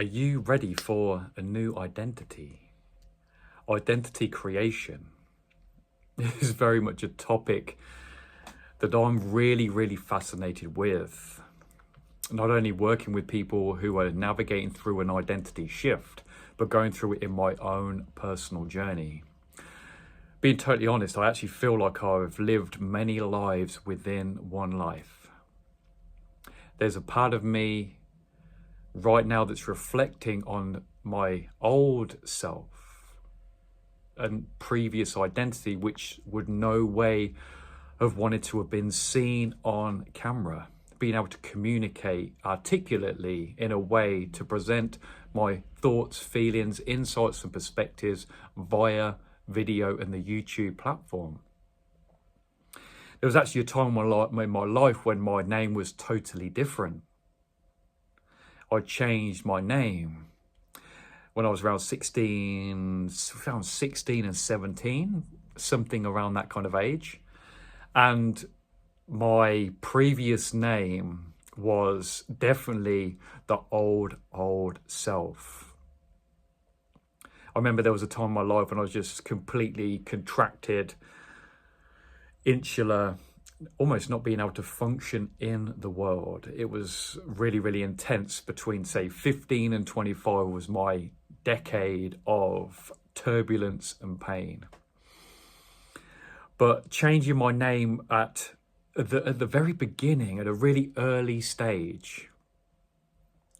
Are you ready for a new identity? Identity creation is very much a topic that I'm really fascinated with. Not only working with people who are navigating through an identity shift, but going through it in my own personal journey. Being totally honest, I actually feel like I've lived many lives within one life. There's a part of me right now that's reflecting on my old self and previous identity, which would no way have wanted to have been seen on camera, being able to communicate articulately in a way to present my thoughts, feelings, insights and perspectives via video and the YouTube platform. There was actually a time in my life when my name was totally different. I changed my name when I was around 16 and 17, something around that kind of age. And my previous name was definitely the old self. I remember there was a time in my life when I was just completely contracted, insular, almost not being able to function in the world. It was really intense. Between say 15 and 25 was my decade of turbulence and pain. But changing my name at the very beginning, at a really early stage,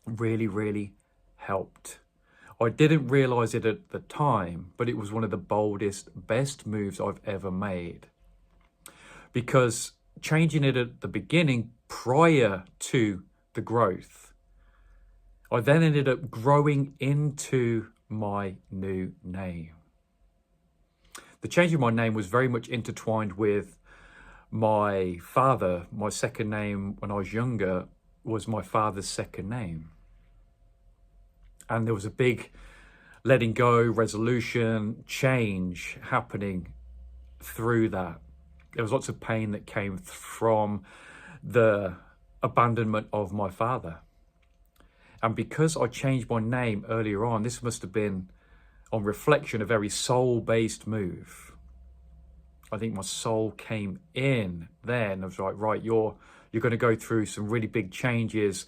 really helped. I didn't realize it at the time, but it was one of the boldest, best moves I've ever made. Because changing it at the beginning, prior to the growth, I then ended up growing into my new name. The change in my name was very much intertwined with my father. My second name when I was younger was my father's second name. And there was a big letting go, resolution, change happening through that. There was lots of pain that came from the abandonment of my father. And because I changed my name earlier on, this must have been, on reflection, a very soul-based move. I think my soul came in then. I was like, right, you're going to go through some really big changes.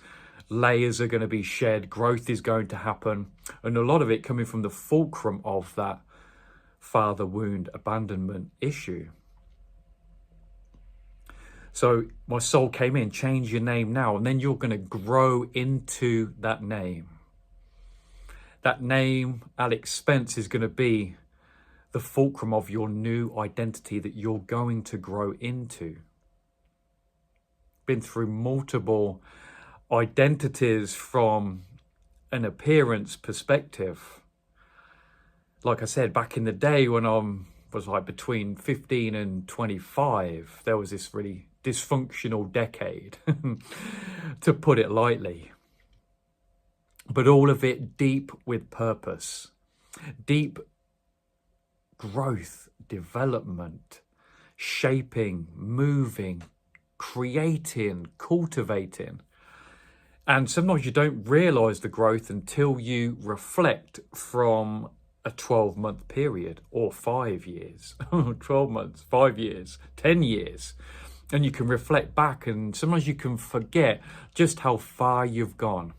Layers are going to be shed. Growth is going to happen. And a lot of it coming from the fulcrum of that father wound abandonment issue. So my soul came in, change your name now, and then you're going to grow into that name. That name, Alex Spence, is going to be the fulcrum of your new identity that you're going to grow into. Been through multiple identities from an appearance perspective. Like I said, back in the day when I was like between 15 and 25, there was this really dysfunctional decade, to put it lightly. But all of it deep with purpose, deep growth, development, shaping, moving, creating, cultivating. And sometimes you don't realize the growth until you reflect from a 12-month period, or 5 years, 12 months, 5 years, 10 years. And you can reflect back, and sometimes you can forget just how far you've gone,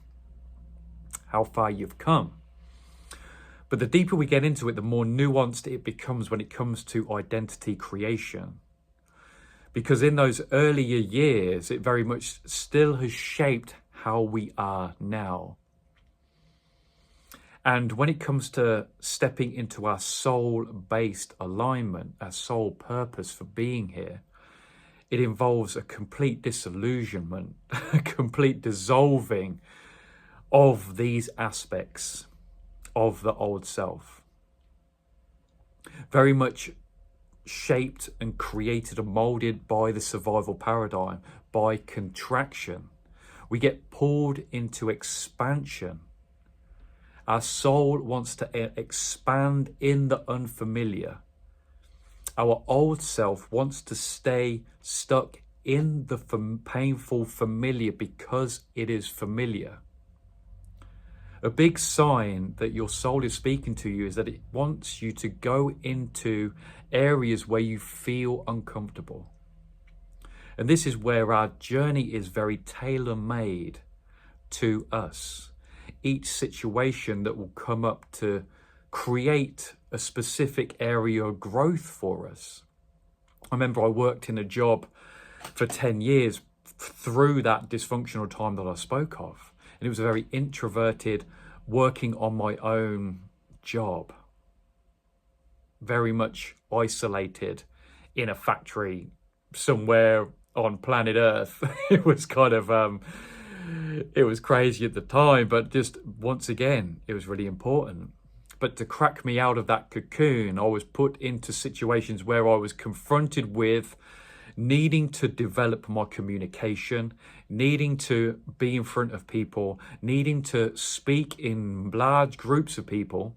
how far you've come. But the deeper we get into it, the more nuanced it becomes when it comes to identity creation. Because in those earlier years, it very much still has shaped how we are now. And when it comes to stepping into our soul-based alignment, our soul purpose for being here, it involves a complete disillusionment, a complete dissolving of these aspects of the old self. Very much shaped and created and molded by the survival paradigm, by contraction. We get pulled into expansion. Our soul wants to expand in the unfamiliar. Our old self wants to stay stuck in the painful familiar because it is familiar. A big sign that your soul is speaking to you is that it wants you to go into areas where you feel uncomfortable. And this is where our journey is very tailor-made to us. Each situation that will come up to create a specific area of growth for us. I remember I worked in a job for 10 years through that dysfunctional time that I spoke of. And it was a very introverted, working on my own job. Very much isolated in a factory somewhere on planet Earth. It was kind of, it was crazy at the time, but just once again, it was really important. But to crack me out of that cocoon, I was put into situations where I was confronted with needing to develop my communication, needing to be in front of people, needing to speak in large groups of people.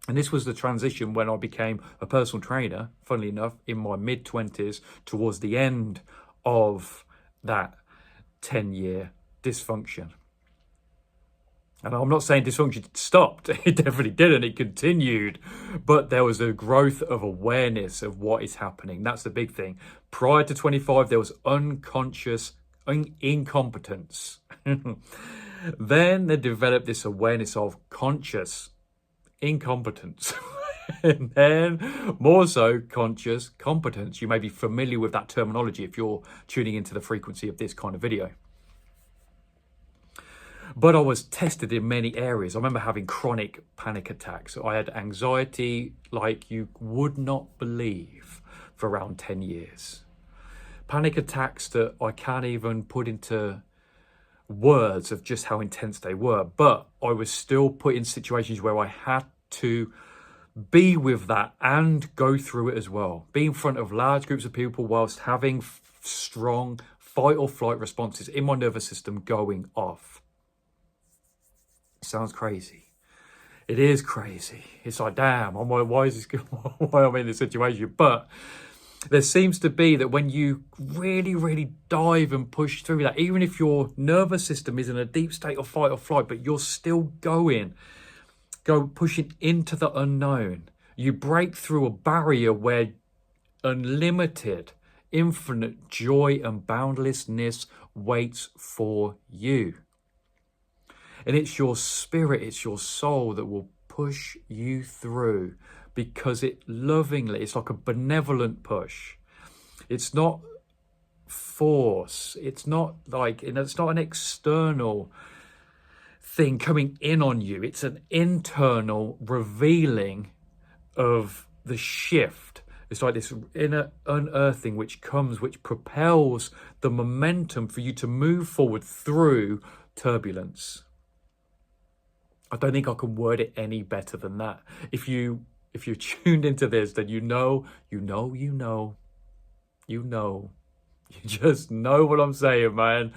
And this was the transition when I became a personal trainer, funnily enough, in my mid-20s, towards the end of that 10-year dysfunction. And I'm not saying dysfunction stopped. It definitely didn't. It continued. But there was a growth of awareness of what is happening. That's the big thing. Prior to 25, there was unconscious incompetence. Then they developed this awareness of conscious incompetence. And then more so conscious competence. You may be familiar with that terminology if you're tuning into the frequency of this kind of video. But I was tested in many areas. I remember having chronic panic attacks. I had anxiety like you would not believe for around 10 years. Panic attacks that I can't even put into words of just how intense they were. But I was still put in situations where I had to be with that and go through it as well. Be in front of large groups of people whilst having strong fight or flight responses in my nervous system going off. Sounds crazy. It is crazy. It's like, damn, why is this? Why am I in this situation? But there seems to be that when you really, really dive and push through that, even if your nervous system is in a deep state of fight or flight, but you're still pushing into the unknown, you break through a barrier where unlimited, infinite joy and boundlessness waits for you. And it's your spirit, it's your soul that will push you through, because it lovingly, it's like a benevolent push. It's not force. It's not like, it's not an external thing coming in on you. It's an internal revealing of the shift. It's like this inner unearthing which propels the momentum for you to move forward through turbulence. I don't think I can word it any better than that. If you're tuned into this, then you just know what I'm saying, man.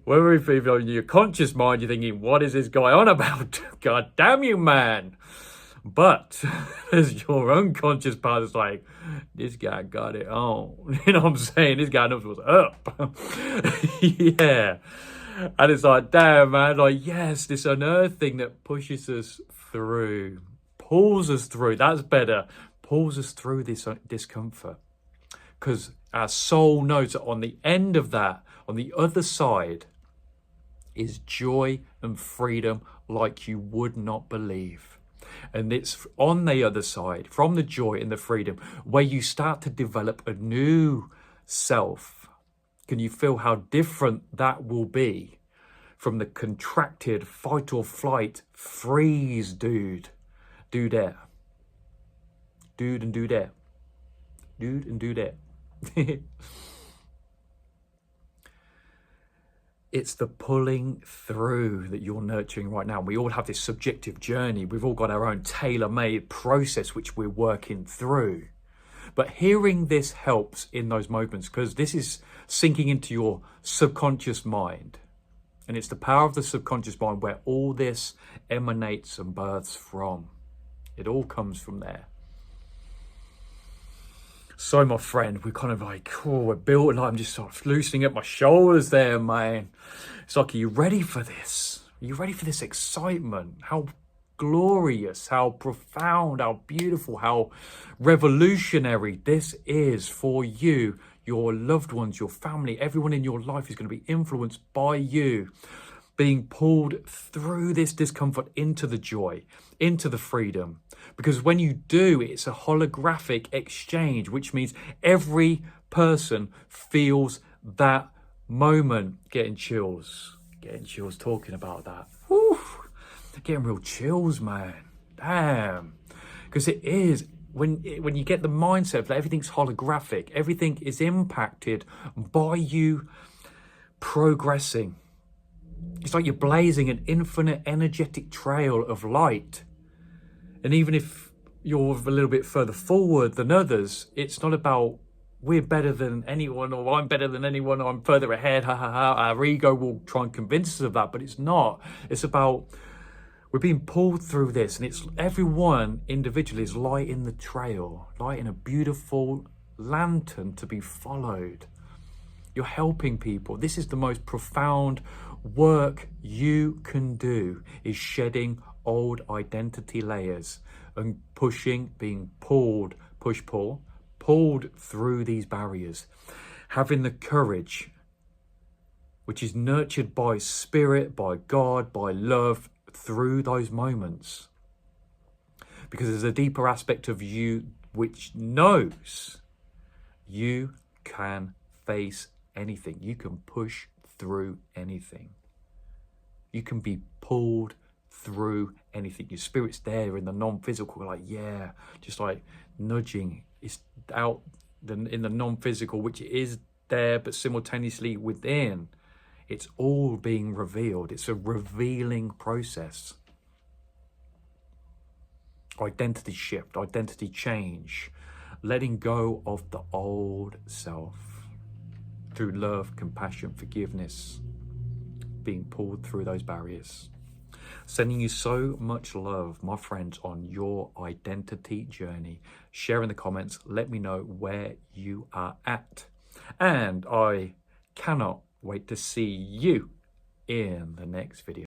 Whether if you're in your conscious mind, you're thinking, what is this guy on about? God damn you, man. But as your unconscious part is like, this guy got it on. You know what I'm saying? This guy knows what's up. Yeah. And it's like, damn, man, like, yes, this unearthing that pushes us through, pulls us through. That's better. Pulls us through this discomfort. Because our soul knows that on the end of that, on the other side, is joy and freedom like you would not believe. And it's on the other side, from the joy and the freedom, where you start to develop a new self. Can you feel how different that will be from the contracted fight or flight freeze dude? Do that. Dude and do that. Dude and do that. It's the pulling through that you're nurturing right now. We all have this subjective journey. We've all got our own tailor-made process which we're working through. But hearing this helps in those moments, because this is sinking into your subconscious mind. And it's the power of the subconscious mind where all this emanates and births from. It all comes from there. So, my friend, we're kind of like, we're built, and I'm just sort of loosening up my shoulders there, man. It's like, are you ready for this? Are you ready for this excitement? How glorious, how profound, how beautiful, how revolutionary this is for you, your loved ones, your family. Everyone in your life is going to be influenced by you, being pulled through this discomfort into the joy, into the freedom. Because when you do, it's a holographic exchange, which means every person feels that moment. Getting chills talking about that. Whew. Getting real chills, man. Damn. Because it is, when you get the mindset of that everything's holographic, everything is impacted by you progressing. It's like you're blazing an infinite energetic trail of light. And even if you're a little bit further forward than others, it's not about we're better than anyone, or I'm better than anyone, or I'm further ahead, ha ha ha. Our ego will try and convince us of that, but it's not. It's about we're being pulled through this, and it's everyone individually is lighting the trail, lighting a beautiful lantern to be followed. You're helping people. This is the most profound work you can do, is shedding old identity layers and pushing, being pulled, pulled through these barriers. Having the courage, which is nurtured by spirit, by God, by love, through those moments. Because there's a deeper aspect of you which knows you can face anything. You can push through anything. You can be pulled through anything. Your spirit's there in the non-physical, like, yeah, just like nudging. It's out in the non-physical, which is there, but simultaneously within. It's all being revealed. It's a revealing process. Identity shift, identity change, letting go of the old self through love, compassion, forgiveness, being pulled through those barriers. Sending you so much love, my friends, on your identity journey. Share in the comments. Let me know where you are at. And I cannot wait to see you in the next video.